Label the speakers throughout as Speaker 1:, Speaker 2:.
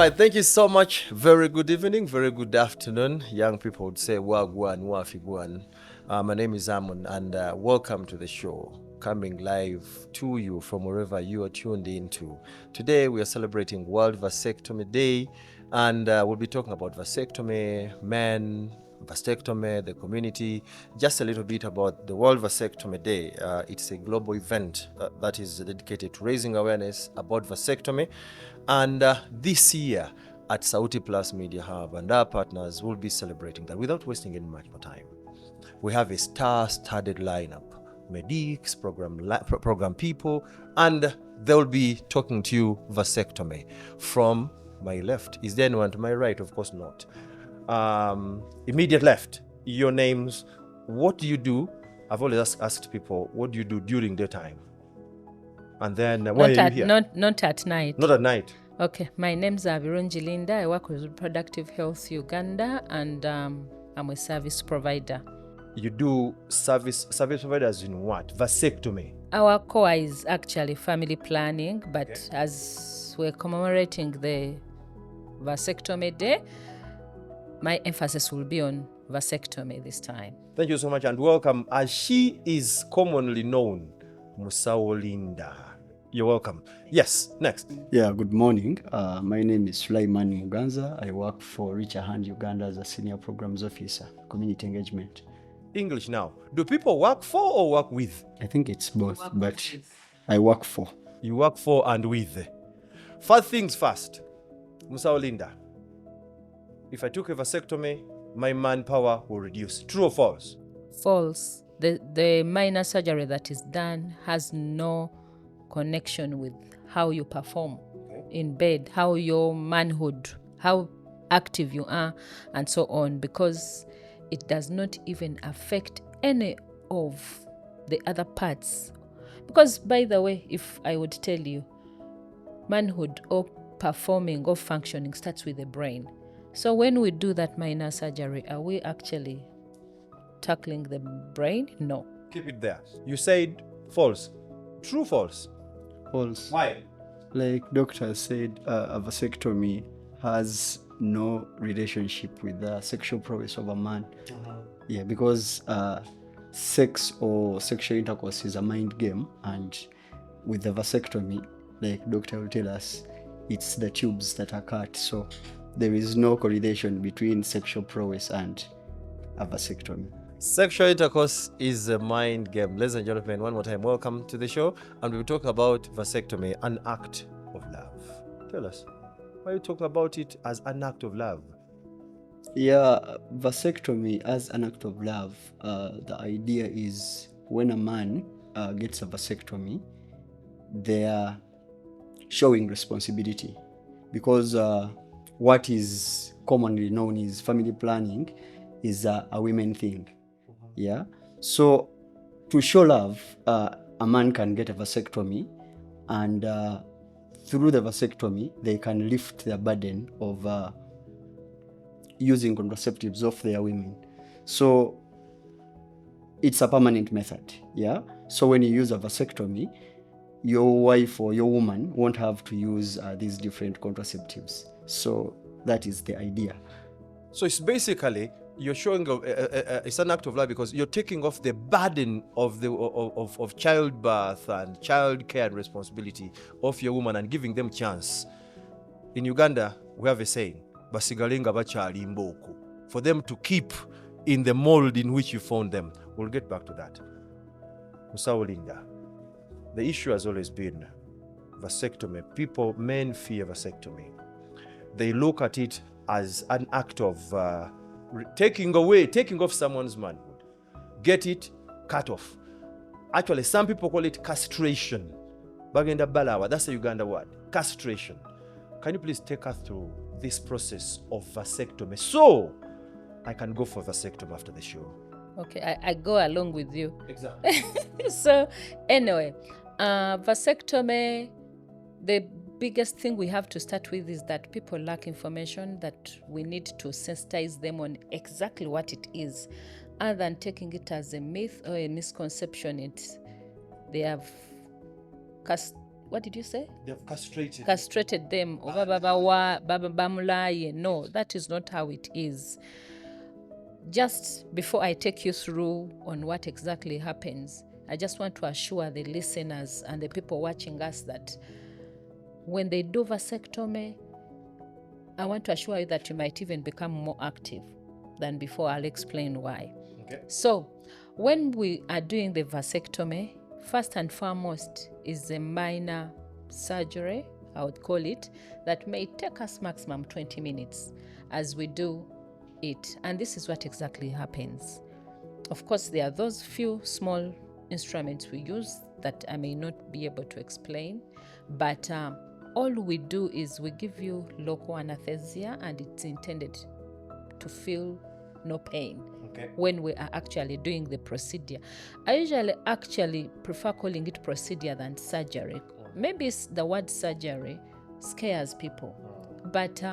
Speaker 1: right, thank you so much. Very good evening, very good afternoon. Young people would say wagwan, wafigwan. My name is Amon, and welcome to the show, coming live to you from wherever you are tuned into. Today, we are celebrating World Vasectomy Day, and we'll be talking about vasectomy, men, vasectomy, the community, just a little bit about the World Vasectomy Day. It's a global event that is dedicated to raising awareness about vasectomy. And this year at Sauti Plus Media Hub and our partners will be celebrating that without wasting any much more time. We have a star-studded lineup, medics, program people, and they'll be talking to you vasectomy. From my left, is there anyone to my right? Of course not. Immediate left, your names, what do you do? I've always asked people, what do you do during the time? And then why are you here?
Speaker 2: Not at night.
Speaker 1: Not at night.
Speaker 2: Okay, my name's Virungi Linda. I work with Reproductive Health Uganda, and I'm a service provider.
Speaker 1: You do service providers in what? Vasectomy.
Speaker 2: Our core is actually family planning, but as we're commemorating the Vasectomy Day, my emphasis will be on vasectomy this time.
Speaker 1: Thank you so much and welcome. As she is commonly known, Musao Linda. You're welcome. Yes, next.
Speaker 3: Yeah, good morning. My name is Sulaiman Muganza. I work for Richer Hand Uganda as a senior programs officer, community engagement.
Speaker 1: English now. Do people work for or work with?
Speaker 3: I think it's both, but I work for.
Speaker 1: You work for and with. First things first, Musao Linda. If I took a vasectomy, my manpower will reduce. True or false?
Speaker 2: False. The minor surgery that is done has no connection with how you perform in bed, how your manhood, how active you are, and so on, because it does not even affect any of the other parts. Because, by the way, if I would tell you, manhood or performing or functioning starts with the brain. So when we do that minor surgery, are we actually tackling the brain? No.
Speaker 1: Keep it there. You said false. True, false?
Speaker 3: False.
Speaker 1: Why?
Speaker 3: Like doctors said, a vasectomy has no relationship with the sexual prowess of a man. Yeah, because sex or sexual intercourse is a mind game, and with the vasectomy, like doctor will tell us, it's the tubes that are cut. So there is no correlation between sexual prowess and a vasectomy.
Speaker 1: Sexual intercourse is a mind game. Ladies and gentlemen, one more time, welcome to the show. And we'll talk about vasectomy, an act of love. Tell us, why you talk about it as an act of love?
Speaker 3: Yeah, vasectomy as an act of love. The idea is when a man gets a vasectomy, they are showing responsibility, because what is commonly known as family planning is a women thing. Yeah. So to show love, a man can get a vasectomy, and through the vasectomy, they can lift the burden of using contraceptives off their women. So it's a permanent method. Yeah. So when you use a vasectomy, your wife or your woman won't have to use these different contraceptives. So that is the idea.
Speaker 1: So it's basically you're showing it's an act of love because you're taking off the burden of childbirth and child care and responsibility of your woman and giving them chance. In Uganda, we have a saying, basigalenga bachali mboko, for them to keep in the mold in which you found them. We'll get back to that. Musao Linda, the issue has always been vasectomy. Men fear vasectomy. They look at it as an act of taking off someone's manhood. Get it, cut off. Actually, some people call it castration. Bagenda balawa, that's a Uganda word. Castration. Can you please take us through this process of vasectomy so I can go for vasectomy after the show?
Speaker 2: Okay, I go along with you.
Speaker 1: Exactly.
Speaker 2: So anyway, vasectomy, the biggest thing we have to start with is that people lack information, that we need to sensitize them on exactly what it is, other than taking it as a myth or a misconception. They have what did you say?
Speaker 1: They've castrated.
Speaker 2: Castrated them. No, that is not how it is. Just before I take you through on what exactly happens, I just want to assure the listeners and the people watching us that when they do vasectomy, I want to assure you that you might even become more active than before. I'll explain why.
Speaker 1: Okay.
Speaker 2: So, when we are doing the vasectomy, first and foremost is a minor surgery, I would call it, that may take us maximum 20 minutes as we do it. And this is what exactly happens. Of course, there are those few small instruments we use that I may not be able to explain, but all we do is we give you local anesthesia, and it's intended to feel no pain when we are actually doing the procedure. I usually actually prefer calling it procedure than surgery. Maybe the word surgery scares people, but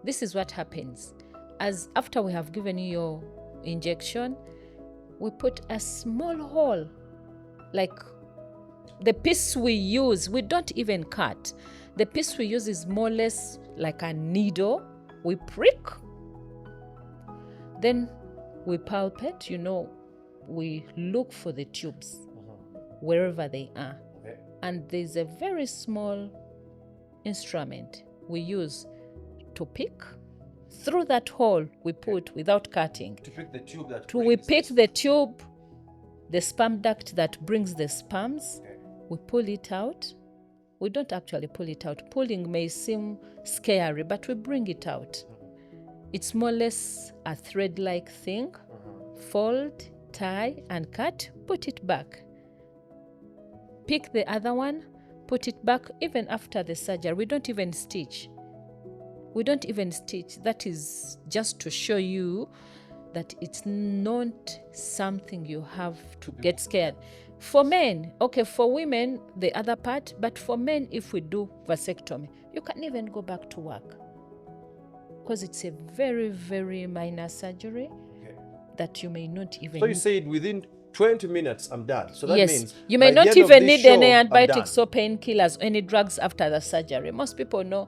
Speaker 2: this is what happens. As after we have given you your injection, we put a small hole, like the piece we use, we don't even cut. The piece we use is more or less like a needle. We prick, then we palpate, we look for the tubes wherever they are. Okay. And there's a very small instrument we use to pick. Through that hole we put without cutting. To pick the tube that we pick the tube, the sperm duct that brings the sperms. Okay. We pull it out. We don't actually pull it out. Pulling may seem scary, but we bring it out. It's more or less a thread-like thing. Fold, tie, and cut, put it back. Pick the other one, put it back. Even after the surgery, we don't even stitch. That is just to show you that it's not something you have to get scared. For men, okay, for women, the other part, but for men, if we do vasectomy, you can even go back to work because it's a very, very minor surgery that you may not even...
Speaker 1: So you said within 20 minutes, I'm done. So that means...
Speaker 2: You may not even need any antibiotics or painkillers or any drugs after the surgery. Most people know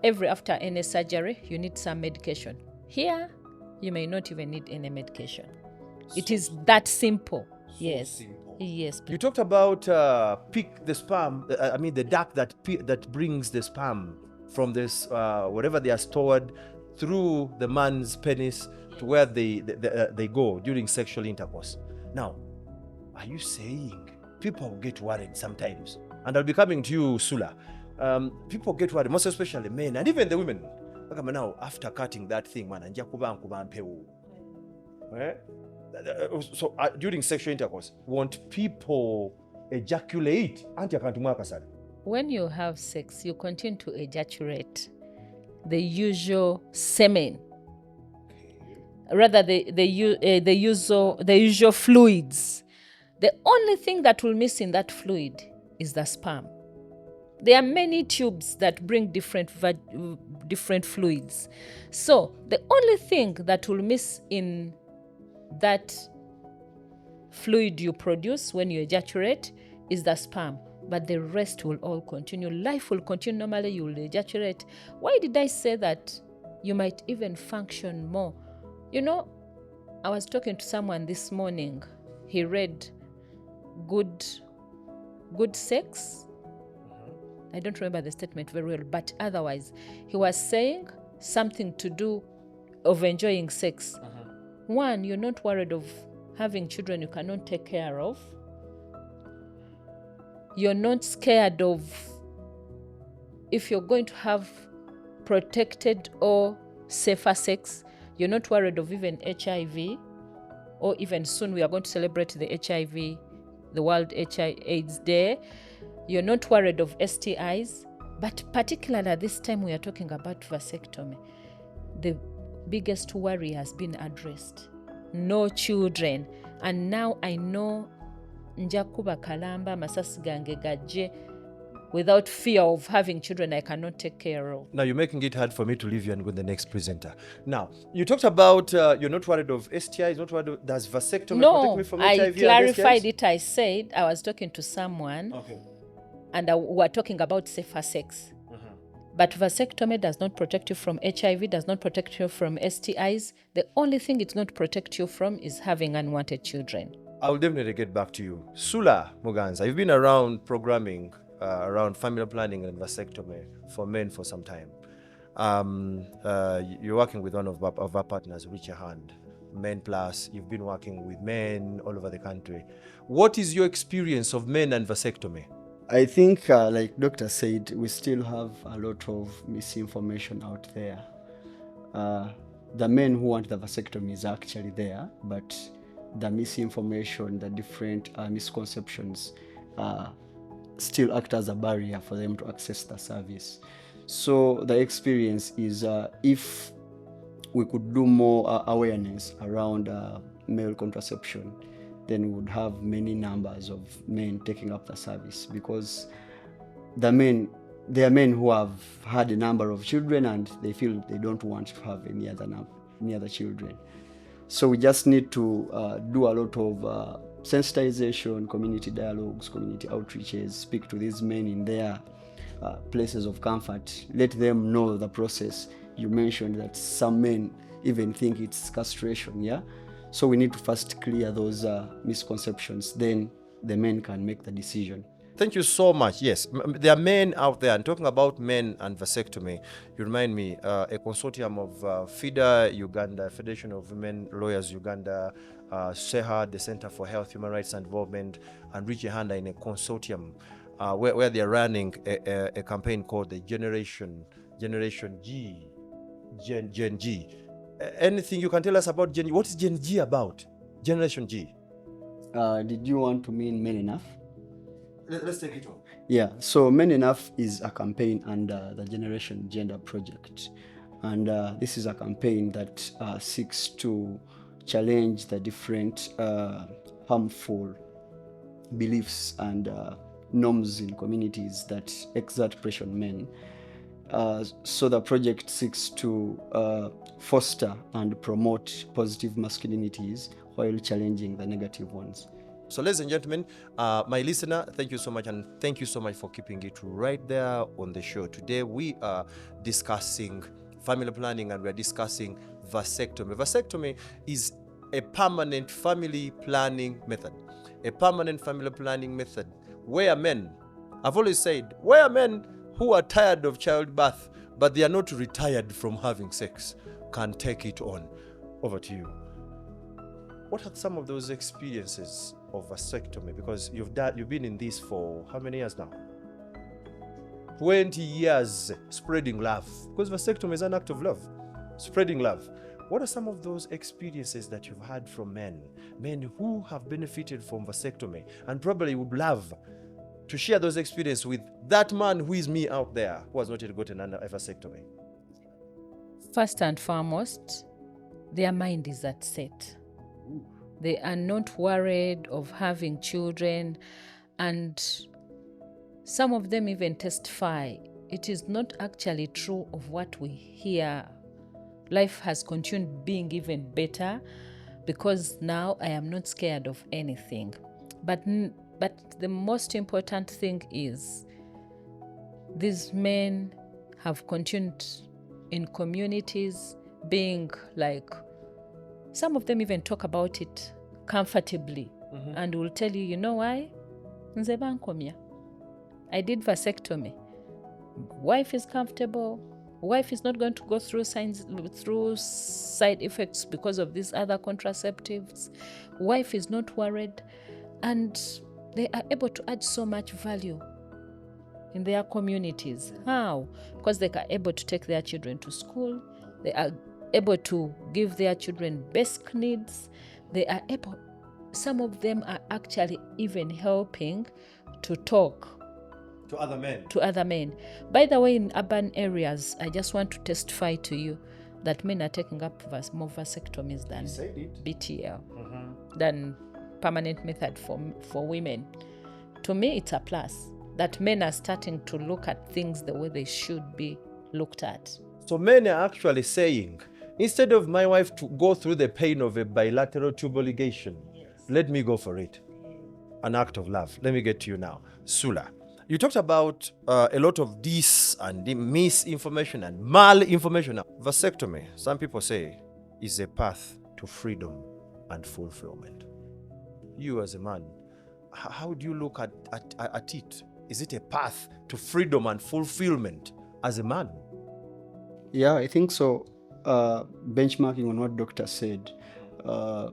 Speaker 2: after any surgery, you need some medication. Here, you may not even need any medication. It is that simple. Simple. Yes.
Speaker 1: You talked about pick the sperm, the duct that brings the sperm from this, wherever they are stored, through the man's penis to where they go during sexual intercourse. Now, are you saying people get worried sometimes? And I'll be coming to you, Sula. People get worried, most especially men and even the women. Now, after cutting that thing, man, so during sexual intercourse, won't people ejaculate?
Speaker 2: When you have sex, you continue to ejaculate the usual semen, rather the usual fluids. The only thing that will miss in that fluid is the sperm. There are many tubes that bring different fluids. So the only thing that will miss in that fluid you produce when you ejaculate is the sperm, but the rest will all continue. Life will continue. Normally you will ejaculate. Why did I say that? You might even function more. I was talking to someone this morning. He read good sex. I don't remember the statement very well, but otherwise he was saying something to do of enjoying sex. One, you're not worried of having children you cannot take care of. You're not scared of if you're going to have protected or safer sex. You're not worried of even HIV, or even soon we are going to celebrate the HIV, the World AIDS Day. You're not worried of STIs, but particularly at this time we are talking about vasectomy. The biggest worry has been addressed. No children. And now I know njakuba kalamba masasi gange gaje without fear of having children I cannot take care of.
Speaker 1: Now you're making it hard for me to leave you and go to the next presenter. Now, you talked about you're not worried of STIs, not worried of, does vasectomy protect me from HIV?
Speaker 2: No, I clarified it. I said I was talking to someone and we're talking about safer sex. But vasectomy does not protect you from HIV, does not protect you from STIs. The only thing it's going to protect you from is having unwanted children.
Speaker 1: I'll definitely get back to you. Sula Muganza, you've been around programming around family planning and vasectomy for men for some time. You're working with one of our partners, Reach Your Hand, Men Plus. You've been working with men all over the country. What is your experience of men and vasectomy?
Speaker 3: I think, like Doctor said, we still have a lot of misinformation out there. The men who want the vasectomy is actually there, but the misinformation, the different misconceptions still act as a barrier for them to access the service. So the experience is if we could do more awareness around male contraception, then we would have many numbers of men taking up the service, because there are men who have had a number of children and they feel they don't want to have any other children. So we just need to do a lot of sensitization, community dialogues, community outreaches, speak to these men in their places of comfort, let them know the process. You mentioned that some men even think it's castration, yeah? So we need to first clear those misconceptions, then the men can make the decision.
Speaker 1: Thank you so much. Yes, there are men out there, and talking about men and vasectomy, you remind me, a consortium of FIDA Uganda, Federation of Women Lawyers Uganda, SEHA, the Center for Health, Human Rights and Development, and Reach Your Hand are in a consortium where they're running a campaign called the Generation G, Gen G. Anything you can tell us about Gen G? What is Gen G about? Generation G.
Speaker 3: Did you want to mean Men Enough?
Speaker 1: Let's take it on.
Speaker 3: Yeah, so Men Enough is a campaign under the Generation Gender Project. And this is a campaign that seeks to challenge the different harmful beliefs and norms in communities that exert pressure on men. So the project seeks to foster and promote positive masculinities while challenging the negative ones.
Speaker 1: So, ladies and gentlemen, my listener, thank you so much, and thank you so much for keeping it right there on the show. Today, we are discussing family planning, and we are discussing vasectomy. Vasectomy is a permanent family planning method. A permanent family planning method where men, I've always said, where men who are tired of childbirth, but they are not retired from having sex, can take it on. Over to you. What are some of those experiences of vasectomy? Because you've been in this for how many years now? 20 years spreading love. Because vasectomy is an act of love. Spreading love. What are some of those experiences that you've had from men who have benefited from vasectomy and probably would love to share those experiences with that man who is me out there who has not yet gotten a vasectomy?
Speaker 2: First and foremost, their mind is at set. They are not worried of having children, and some of them even testify it is not actually true of what we hear. Life has continued being even better because now I am not scared of anything. But the most important thing is these men have continued in communities being like, some of them even talk about it comfortably, and will tell you, you know why? Nze bankomya. I did vasectomy. Wife is comfortable. Wife is not going to go through side effects because of these other contraceptives. Wife is not worried, and they are able to add so much value in their communities. How? Because they are able to take their children to school. They are able to give their children basic needs. They are able, some of them are actually even helping to talk
Speaker 1: To other men.
Speaker 2: to other men. By the way, in urban areas, I just want to testify to you that men are taking up more vasectomies than
Speaker 1: Said it.
Speaker 2: BTL, than permanent method for women. To me, it's a plus that men are starting to look at things the way they should be looked at.
Speaker 1: So men are actually saying, instead of my wife to go through the pain of a bilateral tubal ligation, let me go for it. An act of love. Let me get to you now. Sula, You talked about a lot of dis and misinformation and malinformation. Vasectomy, some people say, is a path to freedom and fulfillment. You as a man, how do you look at it? Is it a path to freedom and fulfillment as a man?
Speaker 3: Yeah, I think so. Benchmarking on what doctor said, a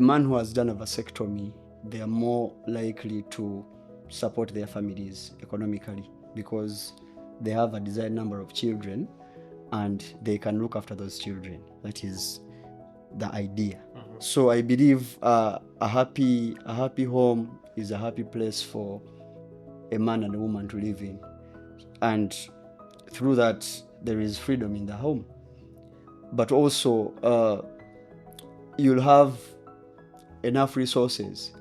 Speaker 3: man who has done a vasectomy, they are more likely to support their families economically because they have a desired number of children and they can look after those children. That is the idea. So I believe a happy home is a happy place for a man and a woman to live in, and through that there is freedom in the home. But also you'll have enough resources.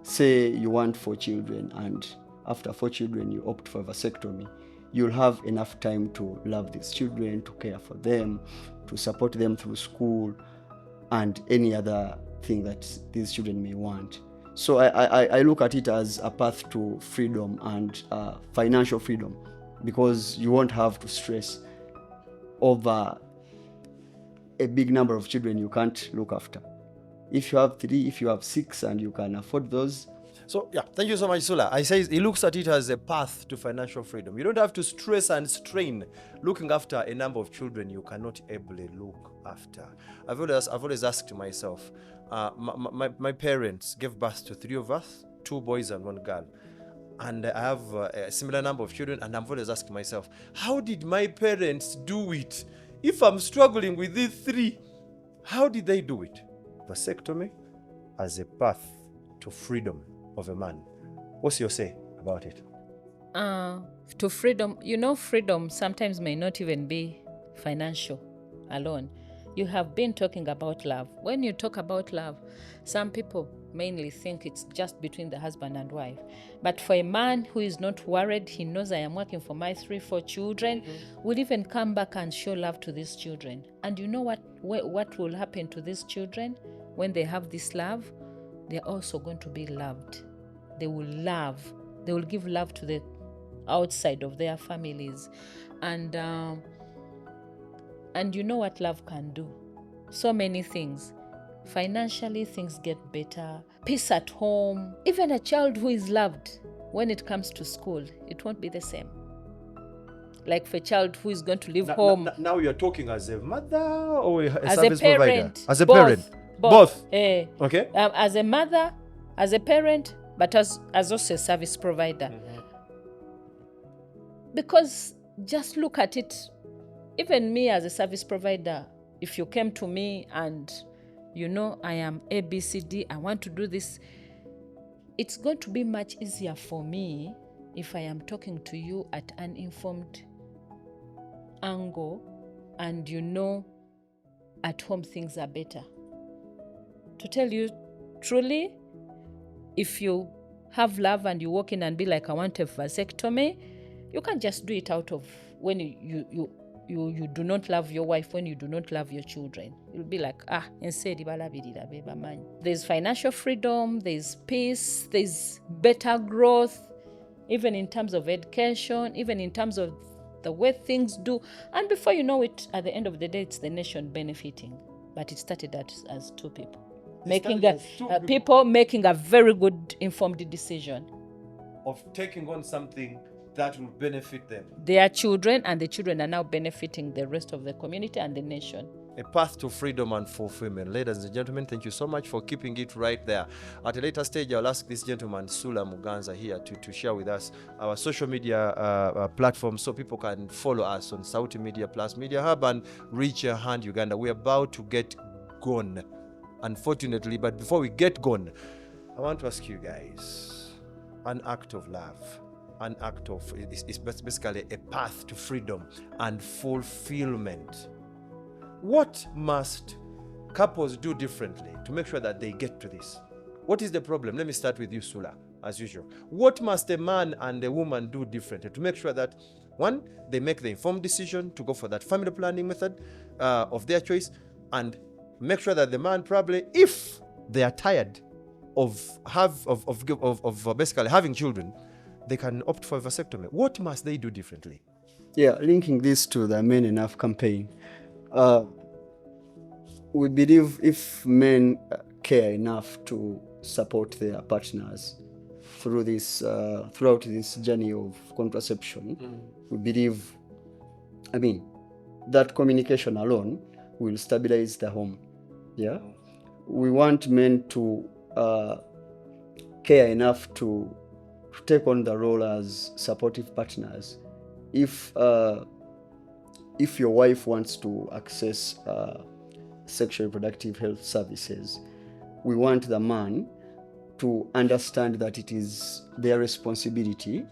Speaker 3: Say you want 4 children, and after 4 children you opt for vasectomy, you'll have enough time to love these children, to care for them, to support them through school and any other thing that these children may want. So I look at it as a path to freedom and financial freedom, because you won't have to stress over a big number of children you can't look after. If you have 3, if you have 6 and you can afford those.
Speaker 1: So, yeah, thank you so much, Sula. I say he looks at it as a path to financial freedom. You don't have to stress and strain looking after a number of children you cannot ably look after. I've always asked myself, my parents gave birth to 3 of us, 2 boys and 1 girl. And I have a similar number of children, and I've always asked myself, how did my parents do it? If I'm struggling with these 3, how did they do it? Vasectomy as a path to freedom of a man. What's your say about it?
Speaker 2: To freedom, freedom sometimes may not even be financial alone. You have been talking about love. When you talk about love, some people mainly think it's just between the husband and wife. But for a man who is not worried, he knows I am working for my 3-4 children, will even come back and show love to these children. And you know what will happen to these children when they have this love? They're also going to be loved. They will love. They will give love to the outside of their families. And you know what love can do? So many things. Financially, things get better. Peace at home. Even a child who is loved, when it comes to school, it won't be the same. Like for a child who is going to leave home.
Speaker 1: Now you're talking as a mother or a
Speaker 2: as
Speaker 1: service
Speaker 2: a parent,
Speaker 1: provider? As a parent. Both.
Speaker 2: Okay. As a mother, as a parent, but as also a service provider. Because just look at it. Even me as a service provider, if you came to me and I am ABCD, I want to do this, it's going to be much easier for me if I am talking to you at an informed angle and at home things are better. To tell you truly, if you have love and you walk in and be like, I want a vasectomy, you can't just do it out of when you do not love your wife, when you do not love your children. You'll be like, there's financial freedom, there's peace, there's better growth, even in terms of education, even in terms of the way things do. And before you know it, at the end of the day, it's the nation benefiting. But it started as 2 people. People making a very good informed decision.
Speaker 1: Of taking on something that will benefit them.
Speaker 2: Their children, and the children are now benefiting the rest of the community and the nation.
Speaker 1: A path to freedom and fulfillment. Ladies and gentlemen, thank you so much for keeping it right there. At a later stage, I'll ask this gentleman, Sula Muganza, here to share with us our social media platforms so people can follow us on Sauti Media Plus Media Hub and Reach Your Hand Uganda. We're about to get gone, unfortunately, but before we get gone, I want to ask you guys, an act of love. An act of, it's basically a path to freedom and fulfillment. What must couples do differently to make sure that they get to this? What is the problem? Let me start with you, Sula, as usual. What must a man and a woman do differently to make sure that, 1, they make the informed decision to go for that family planning method of their choice, and make sure that the man probably, if they are tired of basically having children, they can opt for a vasectomy. What must they do differently?
Speaker 3: Yeah, linking this to the Men Enough campaign, we believe if men care enough to support their partners through this, throughout this journey of contraception, we believe, that communication alone will stabilize the home. Yeah, we want men to care enough to take on the role as supportive partners. If your wife wants to access sexual reproductive health services, we want the man to understand that it is their responsibility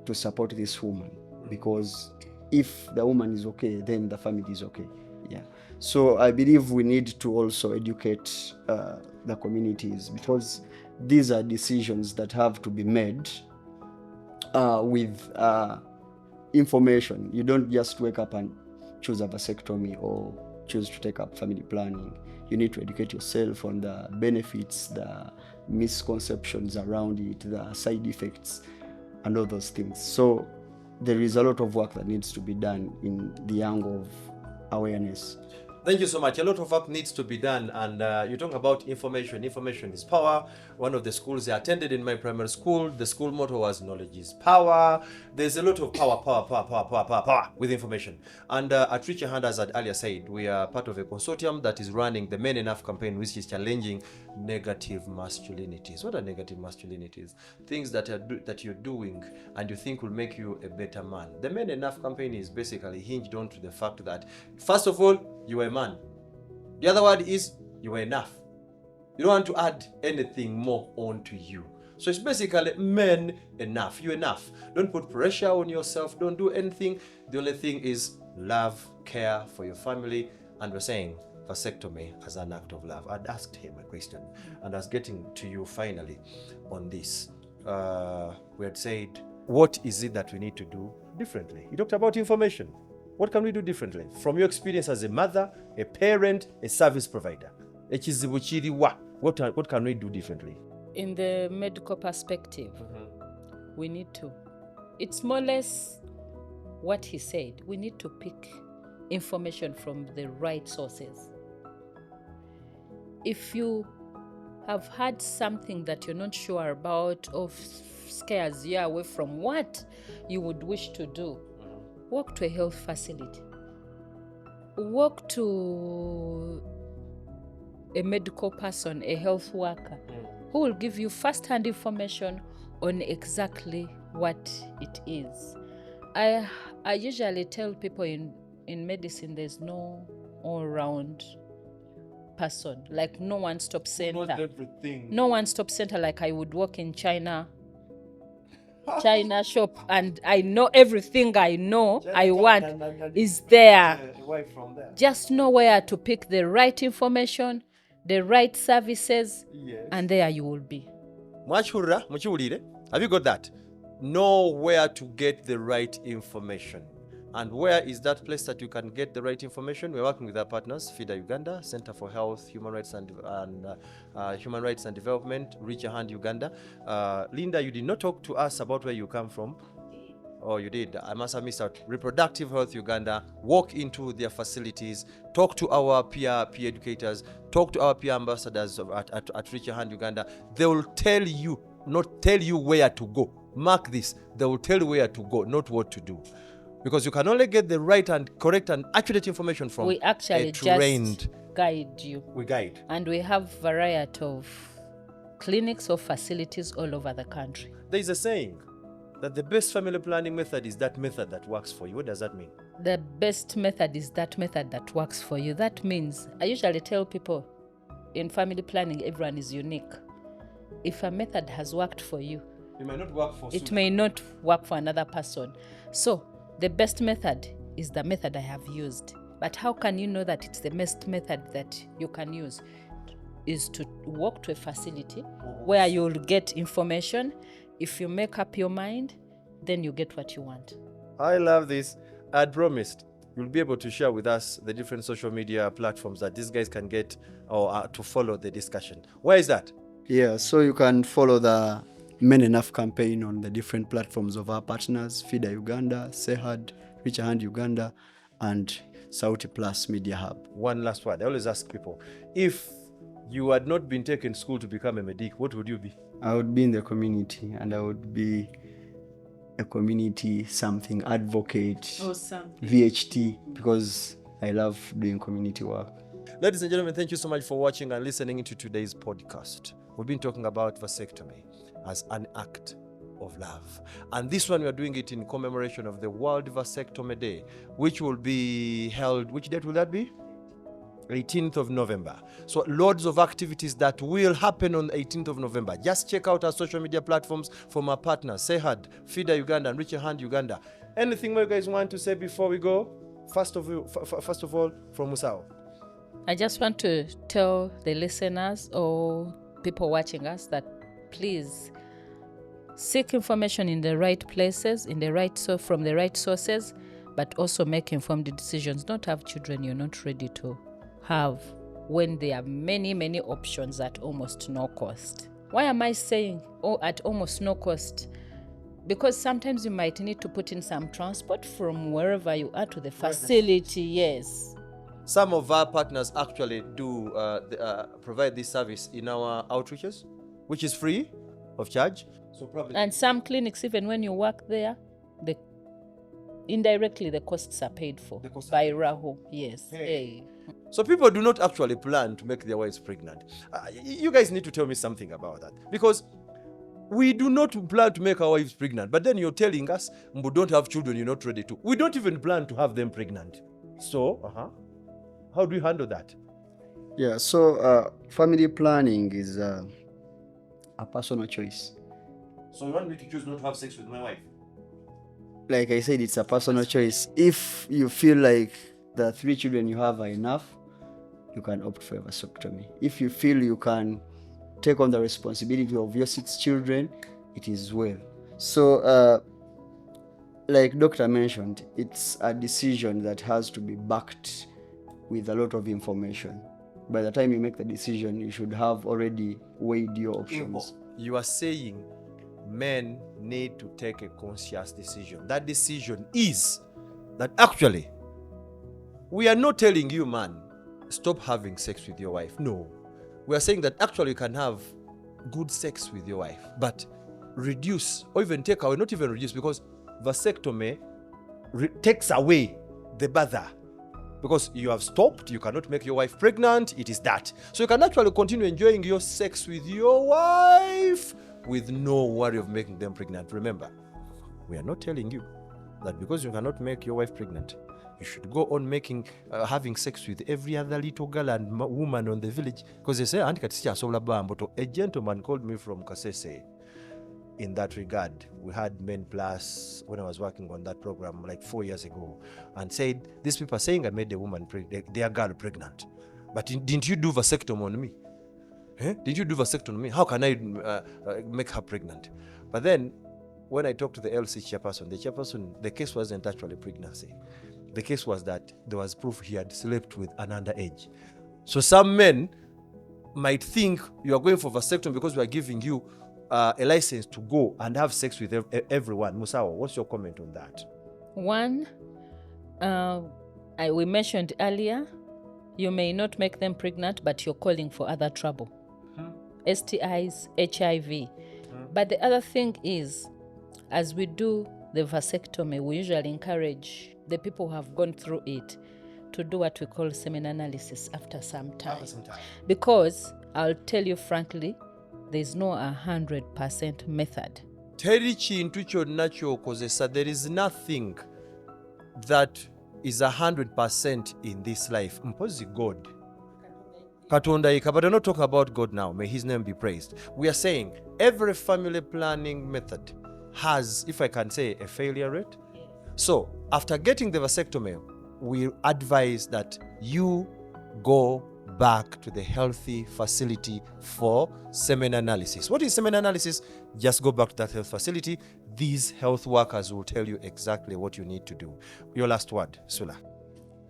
Speaker 3: to support this woman, because if the woman is okay, then the family is okay. Yeah. So I believe we need to also educate the communities, because these are decisions that have to be made with information. You don't just wake up and choose a vasectomy or choose to take up family planning. You need to educate yourself on the benefits, the misconceptions around it, the side effects, and all those things. So there is a lot of work that needs to be done in the angle of awareness.
Speaker 1: Thank you so much. A lot of work needs to be done, and you talk about information. Information is power. One of the schools I attended in my primary school, the school motto was knowledge is power. There's a lot of power with information. And at Reach Your Hand, as I earlier said, we are part of a consortium that is running the Men Enough campaign, which is challenging negative masculinities. What are negative masculinities? Things that you're doing and you think will make you a better man. The Men Enough campaign is basically hinged on to the fact that, first of all, you are a man. The other word is you are enough. You don't want to add anything more onto you. So it's basically men enough. You enough. Don't put pressure on yourself. Don't do anything. The only thing is love, care for your family. And we're saying vasectomy as an act of love. I'd asked him a question, and I was getting to you finally on this. We had said, what is it that we need to do differently? You talked about information. What can we do differently? From your experience as a mother, a parent, a service provider. What can we do differently?
Speaker 2: In the medical perspective, we need to. It's more or less what he said. We need to pick information from the right sources. If you have had something that you're not sure about or scares you away from what you would wish to do, walk to a health facility. Walk to a medical person, a health worker, who will give you first-hand information on exactly what it is. I usually tell people in medicine there's no all-round person, like no one-stop center.
Speaker 1: Not everything.
Speaker 2: No one-stop center like I would work in China shop and I know everything I know I want is there. Just know where to pick the right information, the right services, and there you will be.
Speaker 1: Have you got that? Know where to get the right information. And where is that place that you can get the right information? We're working with our partners, FIDA Uganda, Center for Health, Human Rights and Development, Reach Your Hand Uganda. Linda, you did not talk to us about where you come from. Oh, you did. I must have missed out. Reproductive Health Uganda. Walk into their facilities. Talk to our peer educators. Talk to our peer ambassadors at Reach Your Hand Uganda. They will tell you, not tell you where to go. Mark this. They will tell you where to go, not what to do. Because you can only get the right and correct and accurate information from
Speaker 2: we actually
Speaker 1: a trained...
Speaker 2: just guide you.
Speaker 1: We guide.
Speaker 2: And we have variety of clinics or facilities all over the country.
Speaker 1: There is a saying that the best family planning method is that method that works for you. What does that mean?
Speaker 2: The best method is that method that works for you. That means, I usually tell people in family planning, everyone is unique. If a method has worked for you,
Speaker 1: it may not work for
Speaker 2: it may not work for another person. So the best method is the method I have used. But how can you know that it's the best method that you can use? Is to walk to a facility where you'll get information. If you make up your mind, then you get what you want.
Speaker 1: I love this. I'd promised you'll be able to share with us the different social media platforms that these guys can get or to follow the discussion. Where is that?
Speaker 3: Yeah, so you can follow the Men Enough campaign on the different platforms of our partners, FIDA Uganda, SEHAD, Reach a Hand Uganda, and Sauti Plus Media Hub.
Speaker 1: One last word. I always ask people, if you had not been taken to school to become a medic, what would you be?
Speaker 3: I would be in the community, and I would be a community something advocate
Speaker 2: Or something.
Speaker 3: VHT, because I love doing community work.
Speaker 1: Ladies and gentlemen, thank you so much for watching and listening into today's podcast. We've been talking about vasectomy as an act of love. And this one, we are doing it in commemoration of the World Vasectomy Day, which will be held, which date will that be? 18th of November. So loads of activities that will happen on the 18th of November. Just check out our social media platforms from our partners, SEHAD, FIDA Uganda, and Reach a Hand Uganda. Anything more you guys want to say before we go? First of all, from Musao.
Speaker 2: I just want to tell the listeners or people watching us that please seek information in the right places, from the right sources, but also make informed decisions. Don't have children you're not ready to have when there are many, many options at almost no cost. Why am I saying at almost no cost? Because sometimes you might need to put in some transport from wherever you are to the facility. Yes.
Speaker 1: Some of our partners actually do provide this service in our outreaches, which is free of charge. So probably.
Speaker 2: And some clinics, even when you work there, indirectly the costs are paid for by Raho. Yes. Hey.
Speaker 1: So people do not actually plan to make their wives pregnant. You guys need to tell me something about that, because we do not plan to make our wives pregnant. But then you're telling us, we don't have children you're not ready to. We don't even plan to have them pregnant. So, how do you handle that?
Speaker 3: Yeah, so family planning is a personal choice.
Speaker 1: So you want me to choose not to have sex with my wife?
Speaker 3: Like I said, it's a personal choice. If you feel like the 3 children you have are enough, you can opt for a vasectomy. If you feel you can take on the responsibility of your 6 children, it is well. So, like Doctor mentioned, it's a decision that has to be backed with a lot of information. By the time you make the decision, you should have already weighed your options.
Speaker 1: You are saying men need to take a conscious decision. That decision is that actually, we are not telling you, man, stop having sex with your wife. No. We are saying that actually you can have good sex with your wife, but reduce or even take away, not even reduce, because vasectomy takes away the bother. Because you have stopped, you cannot make your wife pregnant, it is that. So you can actually continue enjoying your sex with your wife with no worry of making them pregnant. Remember, we are not telling you that because you cannot make your wife pregnant, you should go on having sex with every other little girl and woman on the village. Because they say, a gentleman called me from Kasese. In that regard, we had Men Plus when I was working on that program like 4 years ago, and said, these people are saying I made a woman their girl pregnant, but didn't you do vasectomy on me? Didn't you do vasectomy on me? How can I make her pregnant? But then when I talked to the LC chairperson, the case wasn't actually pregnancy. The case was that there was proof he had slept with an underage. So some men might think you are going for vasectomy because we are giving you a license to go and have sex with everyone. Musawa, what's your comment on that?
Speaker 2: One, we mentioned earlier, you may not make them pregnant, but you're calling for other trouble. STIs, HIV. But the other thing is, as we do the vasectomy, we usually encourage the people who have gone through it to do what we call semen analysis after some time. Because I'll tell you frankly, there's no 100% method.
Speaker 1: There is nothing that is 100% in this life. Mpozi God. Katonda, but I'm not talking about God now. May his name be praised. We are saying every family planning method has, if I can say, a failure rate. So after getting the vasectomy, we advise that you go back to the healthy facility for semen analysis. What is semen analysis? Just go back to that health facility. These health workers will tell you exactly what you need to do. Your last word, Sula.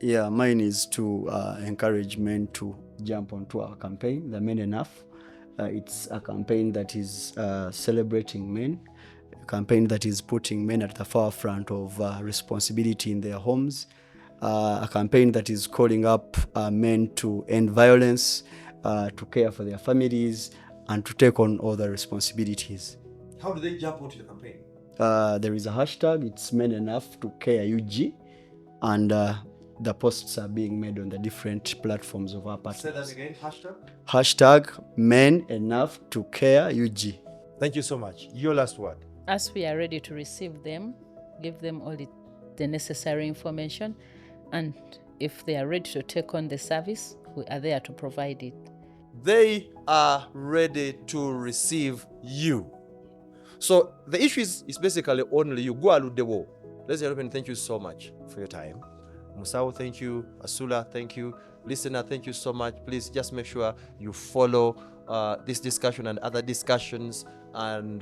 Speaker 3: Yeah, mine is to encourage men to jump onto our campaign, the Men Enough. It's a campaign that is celebrating men, a campaign that is putting men at the forefront of responsibility in their homes, a campaign that is calling up men to end violence, to care for their families, and to take on all the responsibilities.
Speaker 1: How do they jump onto the campaign?
Speaker 3: There is a hashtag, it's Men Enough to Care UG, and the posts are being made on the different platforms of our partners.
Speaker 1: Say that again, hashtag?
Speaker 3: Hashtag Men Enough to Care UG.
Speaker 1: Thank you so much. Your last word.
Speaker 2: As we are ready to receive them, give them all the necessary information, and if they are ready to take on the service, we are there to provide it.
Speaker 1: They are ready to receive you. So the issue is basically only you. Go aludewo. Ladies and gentlemen, thank you so much for your time. Musao, thank you. Asula, thank you. Listener, thank you so much. Please just make sure you follow this discussion and other discussions, and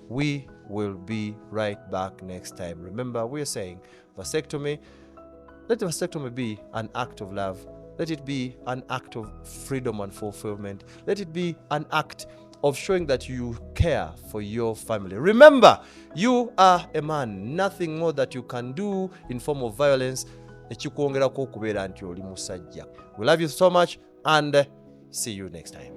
Speaker 1: we will be right back next time. Remember, we are saying vasectomy. Let the vasectomy be an act of love. Let it be an act of freedom and fulfillment. Let it be an act of showing that you care for your family. Remember, you are a man. Nothing more that you can do in form of violence. We love you so much, and see you next time.